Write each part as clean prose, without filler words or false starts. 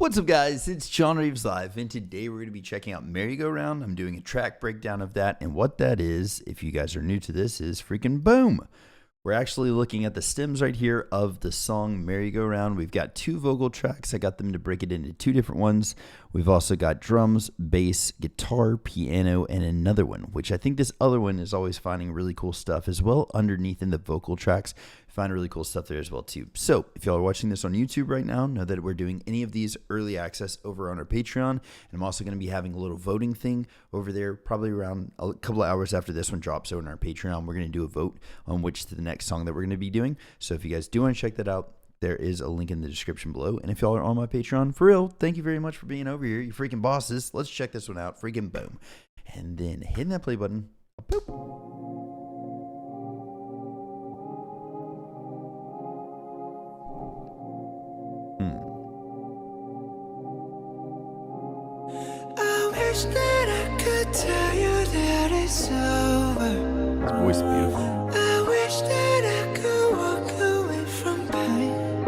What's up, guys? It's John Reeves Live, and today we're going to be checking out Merry-Go-Round. I'm doing a track breakdown of that, and what that is, if you guys are new to this, is freaking boom! We're actually looking at the stems right here of the song Merry-Go-Round. We've got two vocal tracks. I got them to break it into two different ones. We've also got drums, bass, guitar, piano, and another one, which I think this other one is always finding really cool stuff as well underneath in the vocal tracks. Find really cool stuff there as well too. So if y'all are watching this on YouTube right now, know that we're doing any of these early access over on our Patreon. And I'm also going to be having a little voting thing over there probably around a couple of hours after this one drops over on our Patreon. We're going to do a vote on which to the next song that we're going to be doing. So if you guys do want to check that out, there is a link in the description below. And if y'all are on my Patreon, for real, thank you very much for being over here. You freaking bosses. Let's check this one out. Freaking boom. And then hitting that play button. Boop. That I could tell you that it's over. His voice is beautiful. I wish that I could walk away from pain.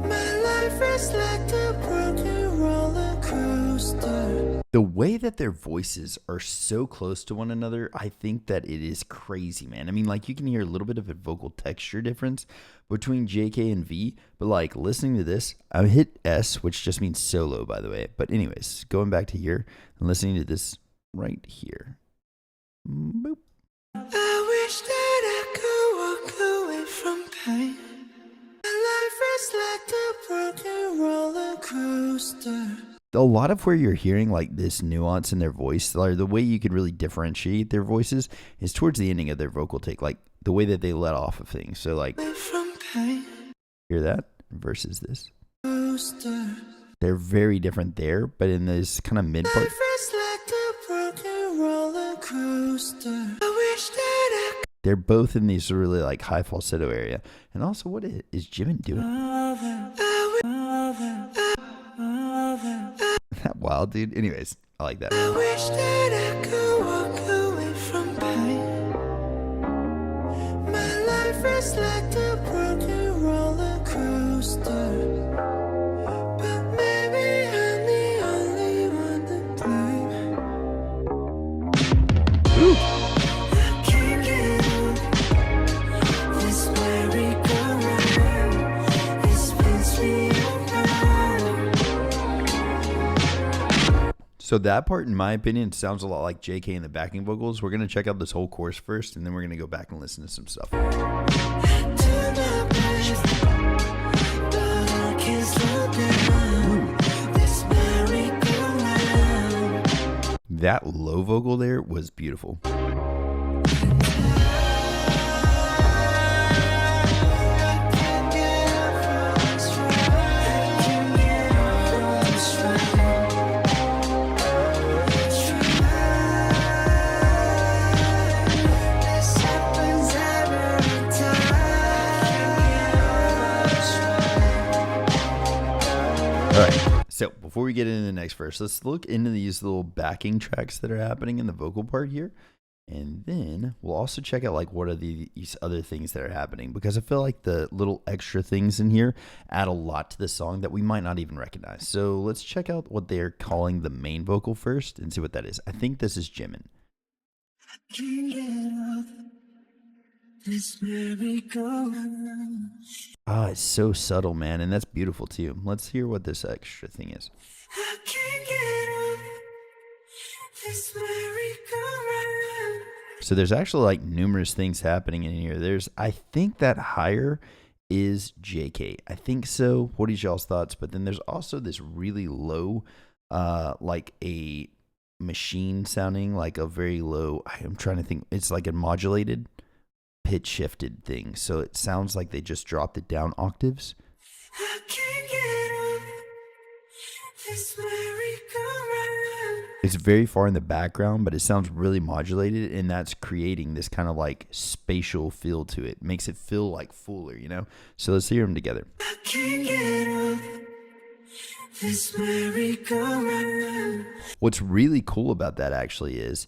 My life is like a broken roller coaster. The way that their voices are so close to one another, I think that it is crazy, man. I mean, like, you can hear a little bit of a vocal texture difference between JK and V, but like listening to this, I hit S, which just means solo, by the way. But anyways, going back to here and listening to this right here. Boop. I wish that I could walk away from pain. My life is like a broken roller coaster. A lot of where you're hearing like this nuance in their voice, or the way you could really differentiate their voices, is towards the ending of their vocal take, like the way that they let off of things. So like, hear that versus this. They're very different there, but in this kind of mid part, they're both in these really like high falsetto area. And also, what is Jimin doing? That wild, dude. Anyways, I like that. I wish that I could walk away from pain. My life is like a broken roller coaster. But maybe I'm the only one to blame. Ooh. I can't get over this merry-go-round. It spins me around. So that part, in my opinion, sounds a lot like JK in the backing vocals. We're going to check out this whole chorus first, and then we're going to go back and listen to some stuff. That low vocal there was beautiful. Alright, so before we get into the next verse, let's look into these little backing tracks that are happening in the vocal part here. And then we'll also check out like what are these other things that are happening, because I feel like the little extra things in here add a lot to the song that we might not even recognize. So let's check out what they're calling the main vocal first and see what that is. I think this is Jimin. Ah, it's so subtle, man, and that's beautiful too. Let's hear what this extra thing is. I can't get over this merry-go-round. So there's actually like numerous things happening in here. I think that higher is JK. I think so. What is y'all's thoughts? But then there's also this really low, like a machine sounding, like a very low, I'm trying to think, it's like a modulated pitch shifted thing, so it sounds like they just dropped it down octaves. I can't get over this merry-go-round. It's very far in the background, but it sounds really modulated, and that's creating this kind of like spatial feel to it. Makes it feel like fuller, you know? So let's hear them together. I can't get over this merry-go-round. What's really cool about that actually is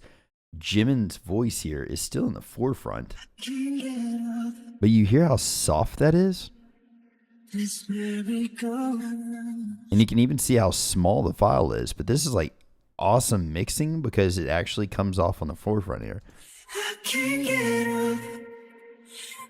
Jimin's voice here is still in the forefront, but you hear how soft that is? This merry-go-round. And you can even see how small the file is. But this is like awesome mixing because it actually comes off on the forefront here. I can't get up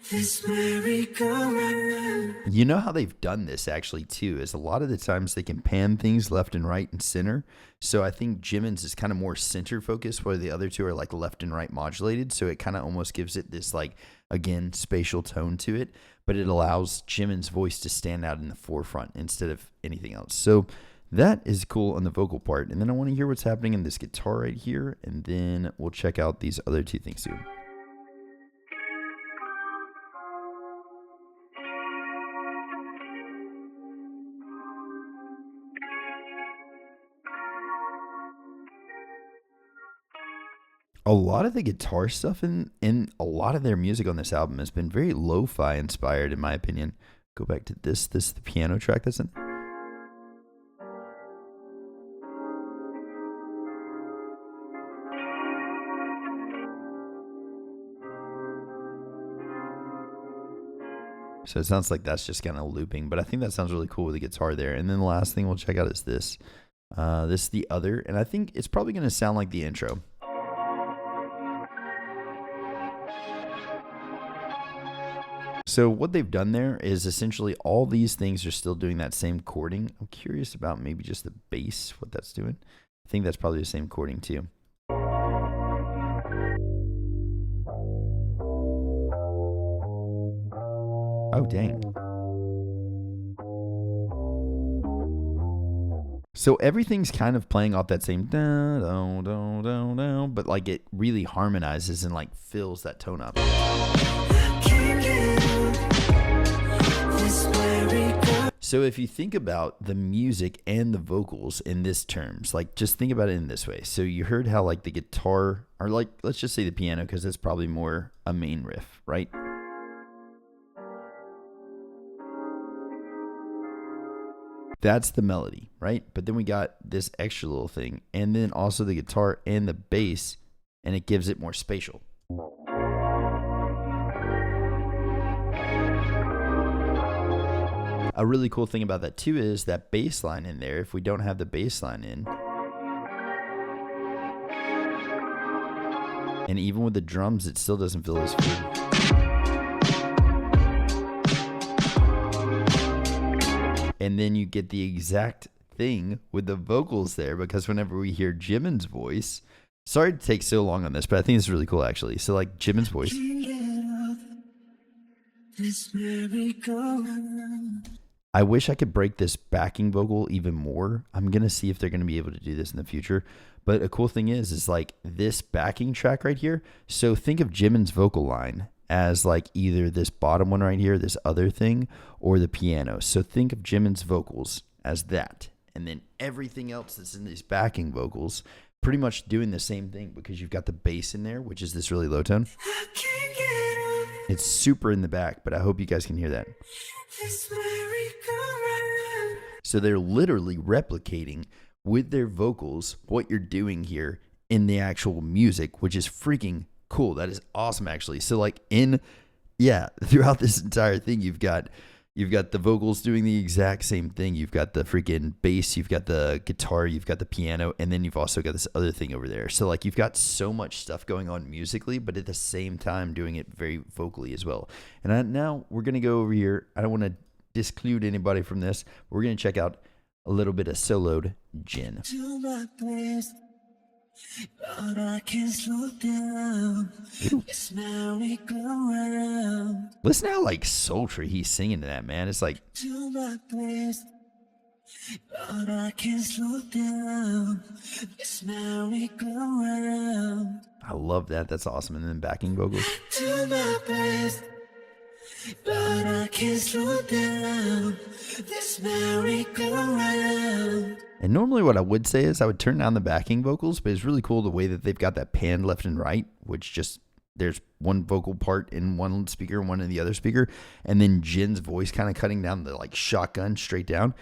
this merry-go-round. You know how they've done this actually too, is a lot of the times they can pan things left and right and center. So I think Jimin's is kind of more center focused, where the other two are like left and right modulated. So it kind of almost gives it this like, again, spatial tone to it, but it allows Jimin's voice to stand out in the forefront instead of anything else. So that is cool on the vocal part. And then I want to hear what's happening in this guitar right here. And then we'll check out these other two things too. A lot of the guitar stuff in a lot of their music on this album has been very lo-fi inspired, in my opinion. Go back to this the piano track that's in. So it sounds like that's just kind of looping, but I think that sounds really cool with the guitar there. And then the last thing we'll check out is this. This is the other, and I think it's probably going to sound like the intro. So what they've done there is essentially all these things are still doing that same chording. I'm curious about maybe just the bass, what that's doing. I think that's probably the same chording too. Oh, dang. So everything's kind of playing off that same da, da, da, da, da, but like it really harmonizes and like fills that tone up. So if you think about the music and the vocals in this terms, like just think about it in this way. So you heard how like the guitar, or like let's just say the piano, because that's probably more a main riff, right? That's the melody, right? But then we got this extra little thing, and then also the guitar and the bass, and it gives it more spatial. A really cool thing about that too is that bass line in there. If we don't have the bass line in, and even with the drums, it still doesn't feel as full. And then you get the exact thing with the vocals there, because whenever we hear Jimin's voice, sorry to take so long on this, but I think it's really cool actually. So like Jimin's voice. I wish I could break this backing vocal even more. I'm going to see if they're going to be able to do this in the future. But a cool thing is like this backing track right here. So think of Jimin's vocal line as like either this bottom one right here, this other thing, or the piano. So think of Jimin's vocals as that. And then everything else that's in these backing vocals pretty much doing the same thing, because you've got the bass in there, which is this really low tone. It's super in the back, but I hope you guys can hear that. So they're literally replicating with their vocals what you're doing here in the actual music, which is freaking cool. That is awesome, actually. So like throughout this entire thing, you've got the vocals doing the exact same thing. You've got the freaking bass, you've got the guitar, you've got the piano, and then you've also got this other thing over there. So like you've got so much stuff going on musically, but at the same time doing it very vocally as well. And now we're going to go over here. I don't want to disclude anybody from this. We're going to check out a little bit of soloed Jin. But I can't slow down. It's merry-go-round. Listen how like sultry he's singing to that, man. It's like To my place. But I can't slow down. It's merry-go-round. I love that. That's awesome. And then backing vocals. To my place. But I can't slow down. This merry-go-round. And normally what I would say is I would turn down the backing vocals, but it's really cool the way that they've got that panned left and right, which just, there's one vocal part in one speaker and one in the other speaker, and then Jin's voice kind of cutting down the like shotgun straight down.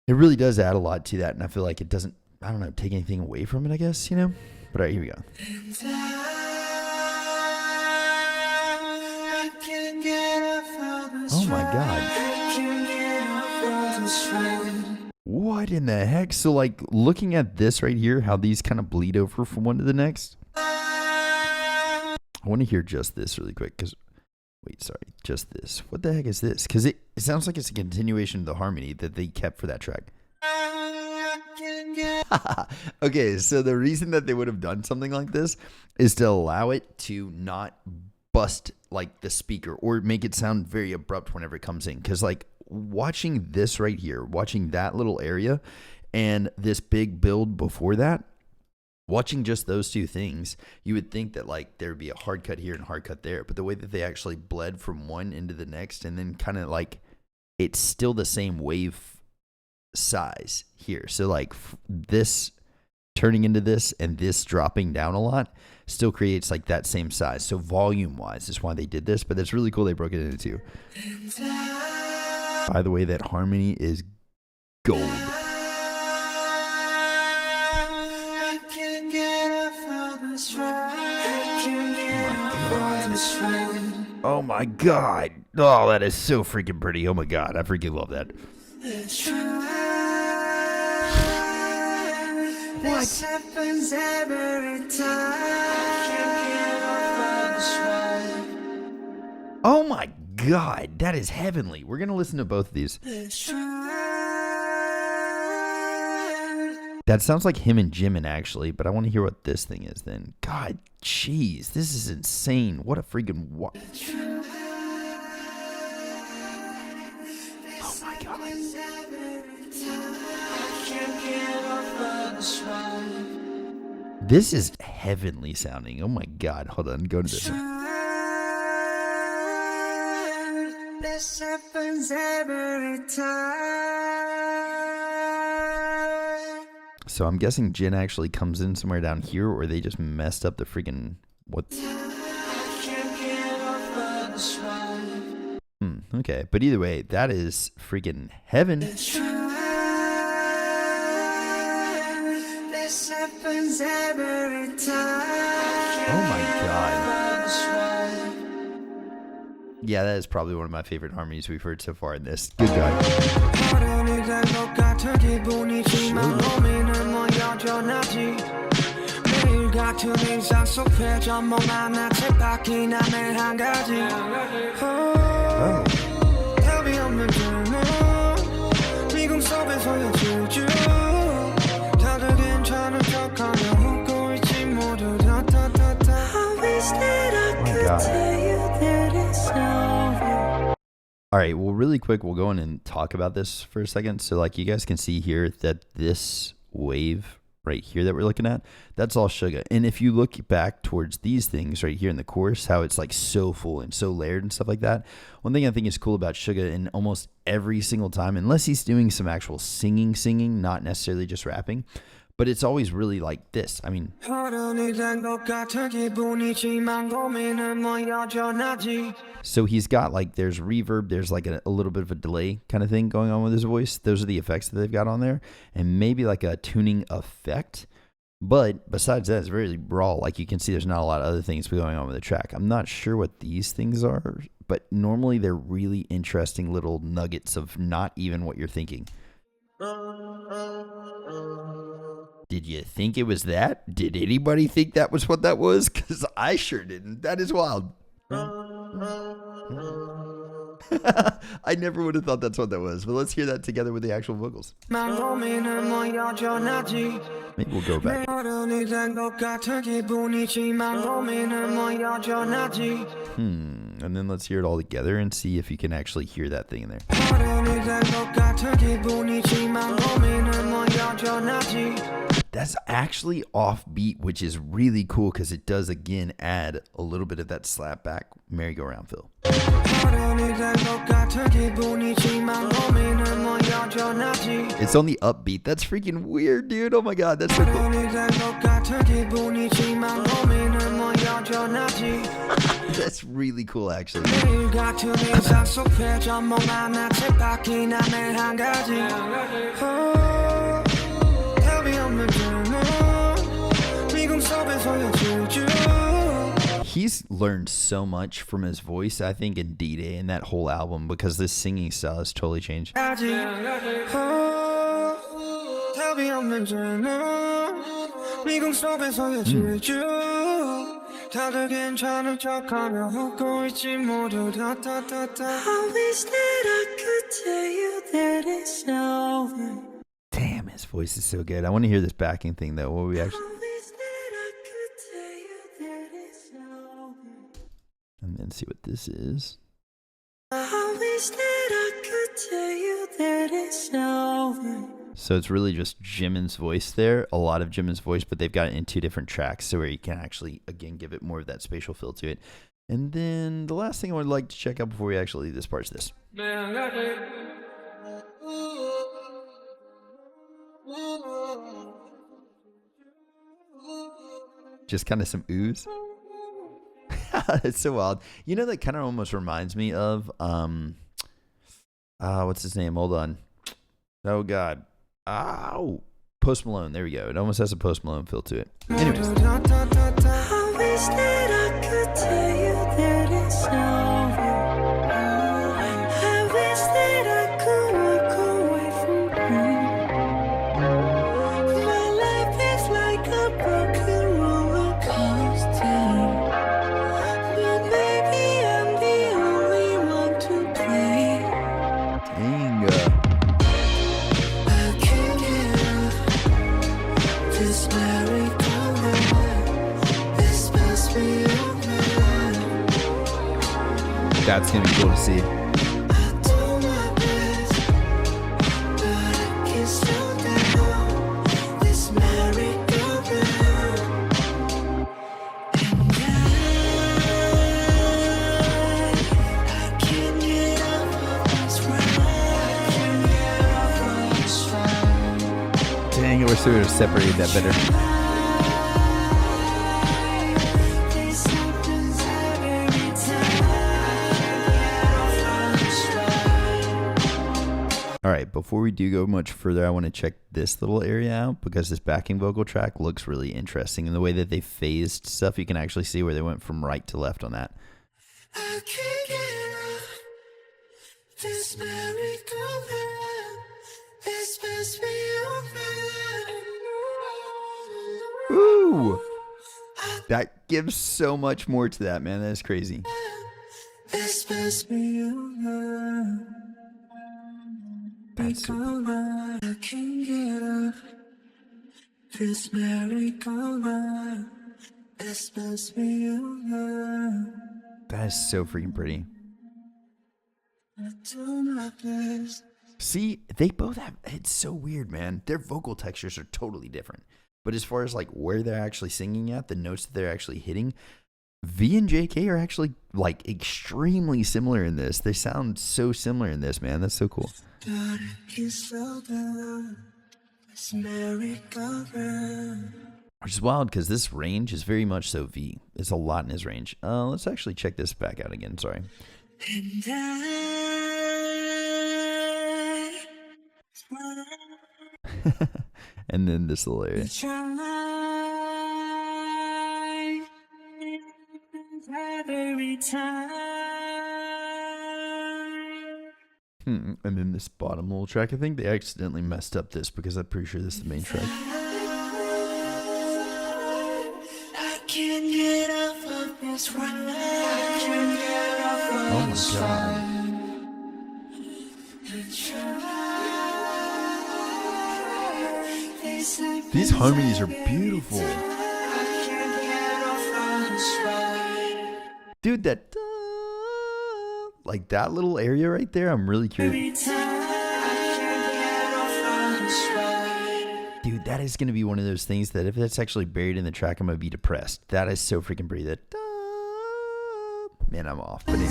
It really does add a lot to that, and I feel like it doesn't, I don't know, take anything away from it, I guess, you know? But all right, here we go. Oh my God. What in the heck? So like looking at this right here, how these kind of bleed over from one to the next. I want to hear just this really quick because wait, sorry, just this. What the heck is this? Because it sounds like it's a continuation of the harmony that they kept for that track. Okay, so the reason that they would have done something like this is to allow it to not bust like the speaker or make it sound very abrupt whenever it comes in. Because like watching this right here, watching that little area and this big build before that, watching just those two things, you would think that like there would be a hard cut here and hard cut there. But the way that they actually bled from one into the next and then kind of like it's still the same wave size here. So like this turning into this and this dropping down a lot still creates like that same size. So volume wise is why they did this, but that's really cool. They broke it into two. By the way, that harmony is gold. Oh my god. Oh, that is so freaking pretty. Oh my god. I freaking love that. This happens every time. Oh my god, that is heavenly. We're gonna listen to both of these. That sounds like him and Jimin actually, but I want to hear what this thing is then. God, jeez, this is insane. What a freaking oh my god. This is heavenly sounding. Oh my god. Hold on. Go to this one. This happens every time. So I'm guessing Jin actually comes in somewhere down here, or they just messed up the freaking what? Okay, but either way, that is freaking heaven. This happens every time. Oh my god. Yeah, that is probably one of my favorite harmonies we've heard so far in this. Good God. Oh. All right, well, really quick, we'll go in and talk about this for a second. So, like, you guys can see here that this wave right here that we're looking at, that's all Suga. And if you look back towards these things right here in the chorus, how it's like so full and so layered and stuff like that. One thing I think is cool about Suga in almost every single time, unless he's doing some actual singing, not necessarily just rapping, but it's always really like this. I mean, so he's got like, there's reverb, there's like a little bit of a delay kind of thing going on with his voice. Those are the effects that they've got on there, and maybe like a tuning effect. But besides that, it's very raw. Like you can see there's not a lot of other things going on with the track. I'm not sure what these things are, but normally they're really interesting little nuggets of not even what you're thinking. Did you think it was that? Did anybody think that was what that was? Because I sure didn't. That is wild. I never would have thought that's what that was. But let's hear that together with the actual vocals. Maybe we'll go back. And then let's hear it all together and see if you can actually hear that thing in there. That's actually offbeat, which is really cool because it does again add a little bit of that slap back merry-go-round feel. It's on the upbeat. That's freaking weird, dude. Oh my god, that's so cool. That's really cool, actually. He's learned so much from his voice, I think, in D-Day and that whole album, because this singing style has totally changed. 답이 없는 죄는 미궁 속에서의 질주 다들 괜찮은 척하며 웃고 있지 모두 다다다다 I wish that I could tell you that it's over. Damn, his voice is so good. I want to hear this backing thing though. What we actually. I wish that I could tell you that it's over. And then see what this is. I wish that I could tell you that it's over. So it's really just Jimin's voice there, a lot of Jimin's voice, but they've got it in two different tracks, so where you can actually, again, give it more of that spatial feel to it. And then the last thing I would like to check out before we actually leave this part is this. Just kind of some ooze. It's so wild. You know, that kind of almost reminds me of, what's his name? Hold on. Oh, God. Ow. Post Malone. There we go. It almost has a Post Malone feel to it. Anyways. I wish that I could tell you that it's over. I wish that I could walk away from pain. My life is like a broken roller coaster, but maybe I'm the only one to blame. Dang. I can't get off this merry-go-round. This must be over. That's going to be cool to see. I do my best, but I can't slow down this merry-go-round. And I can't get off of this ride. Dang, I wish we would have separated that better. This happens every time. All right, before we do go much further, I want to check this little area out because this backing vocal track looks really interesting. And the way that they phased stuff, you can actually see where they went from right to left on that. I can't get off this merry-go-round. This must be over. Ooh! That gives so much more to that, man. That is crazy. This must be over. That's so Merry-go-round, I can't get off this merry-go-round. This must be over. That is so freaking pretty. I do my best. See, they both have, it's so weird, man. Their vocal textures are totally different. But as far as like where they're actually singing at, the notes that they're actually hitting, V and JK are actually like extremely similar in this. They sound so similar in this, man. That's so cool. But I can't slow down this merry-go-round. Which is wild because this range is very much so V. There's a lot in his range. Let's actually check this back out again. Sorry. And And then this little area. Every time. And then this bottom little track. I think they accidentally messed up this because I'm pretty sure this is the main track. I can't get off of this ride. Oh my god. These harmonies are beautiful. Dude, that like that little area right there, I'm really curious. Dude, that is going to be one of those things that if that's actually buried in the track, I'm going to be depressed. That is so freaking pretty. That man, I'm off. But anyway.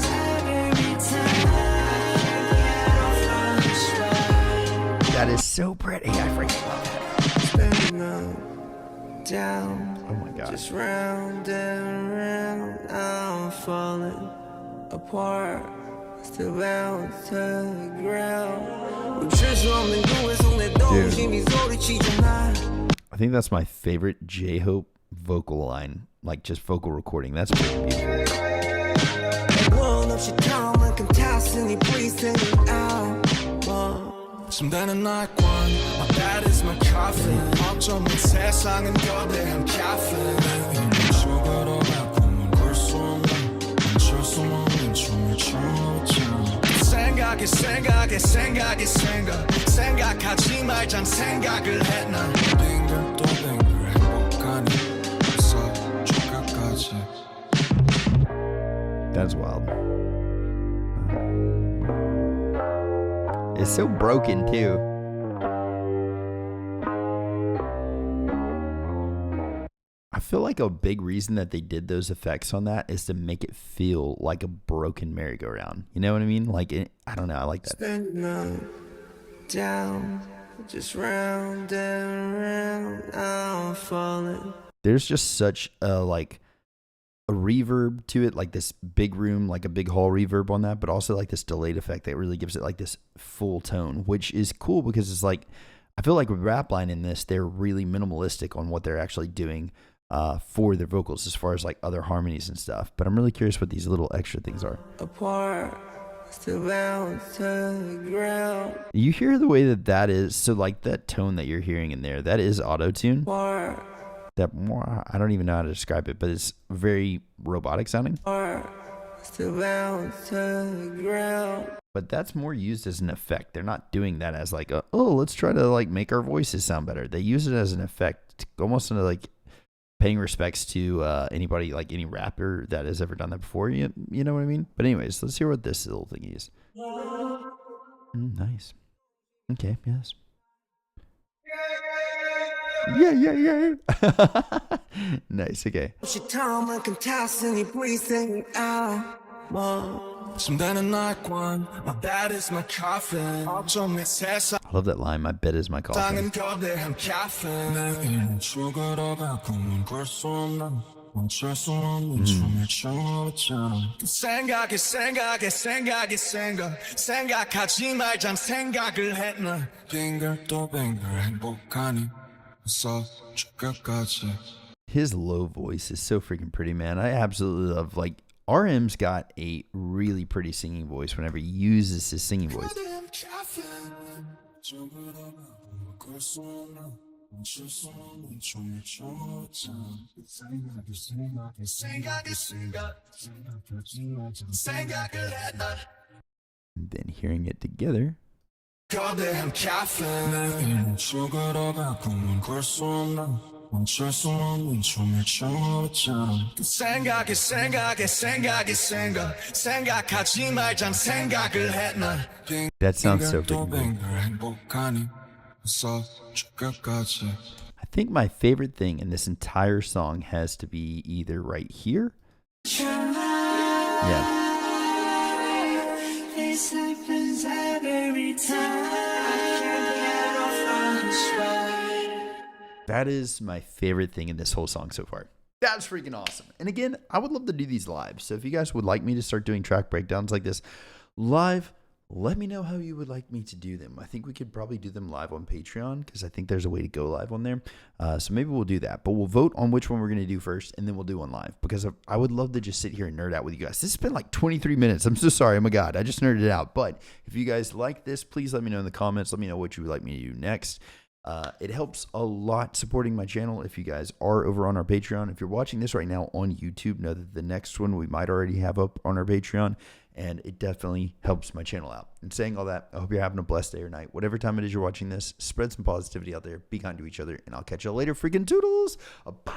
That is so pretty. I freaking love that. Spinning up, down, Oh my god. just round and round. I'm falling apart, still bound to the ground. I think that's my favorite J-Hope vocal line. Like just vocal recording. That's pretty beautiful. 침대는 날관 My bed is my coffin 어쩌면 세상은 거대한 caffeine 죽어도 가끔은 걸 수 없는 멈출 수 없는 춤을 춰줘 생각하지 말잔 생각을 했나 빙글 또 빙글 행복하니 벌써 죽을까지 That's wild. It's so broken too. I feel like a big reason that they did those effects on that is to make it feel like a broken merry-go-round. You know what I mean? Like, I don't know. I like that. Spin down, just round and round, I'm falling. There's just such a a reverb to it, like this big room, like a big hall reverb on that, but also like this delayed effect that really gives it like this full tone, which is cool because it's like, I feel like with Rapline in this, they're really minimalistic on what they're actually doing for their vocals as far as like other harmonies and stuff. But I'm really curious what these little extra things are. Apart, still bound to the ground. You hear the way that is, so like that tone that you're hearing in there, that is auto-tune. Apart. That I don't even know how to describe it, but it's very robotic sounding. Still bound to the ground. But that's more used as an effect. They're not doing that as like, oh, let's try to like make our voices sound better. They use it as an effect, almost into like paying respects to anybody, like any rapper that has ever done that before. You know what I mean? But anyways, let's hear what this little thing is. Nice. Okay, yes. Yeah. Nice, okay. 침대는 날관 My bed is my coffin 어쩌면 세상 I love that line, my bed is my coffin. 거대한 caffeine 내일은 죽으러 가끔은 걸 수 없는 멈출 수 없는 춤을 춰잖아 생각하지 말잔 생각을 했나 빙글 또 빙글 행복하니 벌써 죽을까지. His low voice is so freaking pretty, man. I absolutely love, like, RM's got a really pretty singing voice whenever he uses his singing voice. And then hearing it together. 거대한 caffeine 죽으러 가끔은 걸 수 없는 멈출 수 없는 춤을 춰잖아 생각하지 말잔 생각을 했나 That sounds so freaking cool. 행복하니 벌써 죽을까지. I think my favorite thing in this entire song has to be either right here. Yeah. This happens every time. I can't get off on this ride. That is my favorite thing in this whole song so far. That's freaking awesome. And again, I would love to do these live. So if you guys would like me to start doing track breakdowns like this live, let me know how you would like me to do them. I think we could probably do them live on Patreon because I think there's a way to go live on there. So maybe we'll do that. But we'll vote on which one we're going to do first, and then we'll do one live because I would love to just sit here and nerd out with you guys. This has been like 23 minutes. I'm so sorry. Oh, my God. I just nerded out. But if you guys like this, please let me know in the comments. Let me know what you would like me to do next. It helps a lot supporting my channel if you guys are over on our Patreon. If you're watching this right now on YouTube, know that the next one we might already have up on our Patreon, and it definitely helps my channel out. And saying all that, I hope you're having a blessed day or night. Whatever time it is you're watching this, spread some positivity out there, be kind to each other, and I'll catch you later, freaking toodles. Bye.